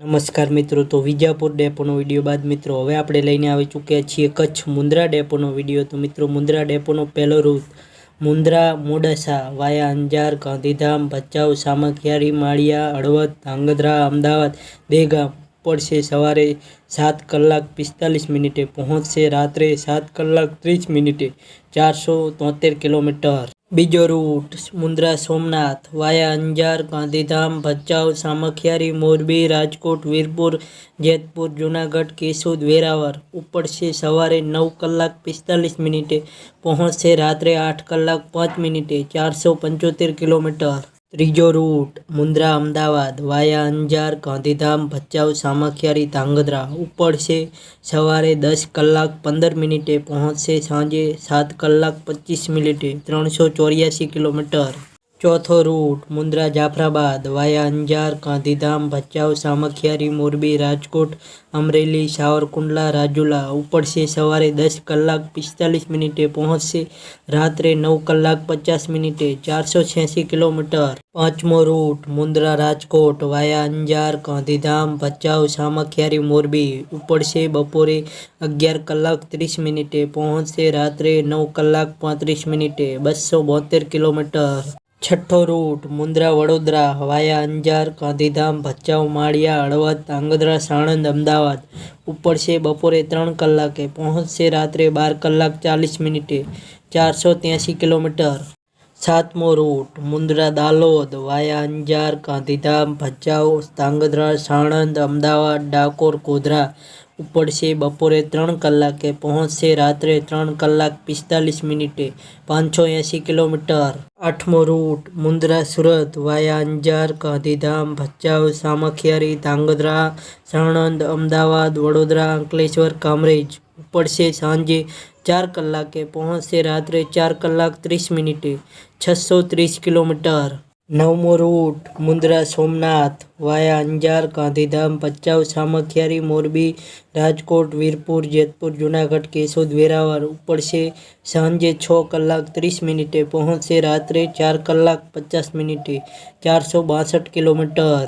નમસ્કાર મિત્રો, તો વિજાપુર ડેપોનો વિડીયો બાદ મિત્રો હવે આપણે લઈને આવી ચૂક્યા છીએ કચ્છ મુન્દ્રા ડેપોનો વિડીયો। તો મિત્રો મુન્દ્રા ડેપોનો પહેલો રૂટ મુન્દ્રા મોડાસા વાયા અંજાર, ગાંધીધામ, ભચાઉ, સામખિયાળી, માળિયા, હળવદ, ધાંગધ્રા, અમદાવાદ, દહેગામ પડશે સવારે 7:45 પહોંચશે રાત્રે 7:30 473 કિલોમીટર। બીજો રૂટ મુન્દ્રા સોમનાથ વાયા અંજાર, ગાંધીધામ, ભચાઉ, સામખિયાળી, મોરબી, રાજકોટ, વીરપુર, જેતપુર, જૂનાગઢ, કેશોદ, વેરાવળ ઉપડશે સવારે 9:45 પહોંચશે રાત્રે 8:05 475 કિલોમીટર। ત્રીજો રૂટ મુન્દ્રા અમદાવાદ વાયા અંજાર, ગાંધીધામ, ભચાઉ, સામખિયાળી, ધાંગધ્રા ઉપડશે સવારે 10:15 પહોંચશે સાંજે 7:25 384 કિલોમીટર। ચોથો રૂટ મુન્દ્રા જાફરાબાદ વાયા અંજાર, ગાંધીધામ, ભચાઉ, સામખિયાળી, મોરબી, રાજકોટ, અમરેલી, સાવરકુંડલા, રાજુલા ઉપડશે સવારે 10:45 પહોંચશે રાત્રે 9:50 486 કિલોમીટર। પાંચમો રૂટ મુન્દ્રા રાજકોટ વાયા અંજાર, ગાંધીધામ, ભચાઉ, સામખિયાળી, મોરબી ઉપડશે બપોરે 11:30 પહોંચશે રાત્રે 9:35 272 કિલોમીટર। છઠ્ઠો રૂટ મુન્દ્રા વડોદરા વાયા અંજાર, ગાંધીધામ, ભચાઉ, માળિયા, હળવદ, ધાંગધ્રા, સાણંદ, અમદાવાદ ઉપડશે બપોરે 3 કલાકે પહોંચશે રાત્રે 12:40 483 કિલોમીટર। સાતમો રૂટ મુન્દ્રા દાલોદ વાયા અંજાર, ગાંધીધામ, ભચાઉ, ધાંગધ્રા, સાણંદ, અમદાવાદ, ડાકોર, ગોધરા ઉપડશે બપોરે 3 કલાકે પહોંચશે રાત્રે 3:45 580 કિલોમીટર। આઠમો રૂટ મુન્દ્રા સુરત વાયા અંજાર, ગાંધીધામ, ભચાઉ, સામખિયાળી, ધાંગધ્રા, સાણંદ, અમદાવાદ, વડોદરા, અંકલેશ્વર, કામરેજ ઉપડશે સાંજે 4 કલાકે પહોંચશે રાત્રે 4:30 630 કિલોમીટર। નવમો રૂટ મુન્દ્રા સોમનાથ વાયા અંજાર, ગાંધીધામ, ભચાઉ, સામખિયાળી, મોરબી, રાજકોટ, વીરપુર, જેતપુર, જૂનાગઢ, કેશોદ, વેરાવળ ઉપડશે સાંજે 6:30 પહોંચશે રાત્રે 4:50 462 કિલોમીટર।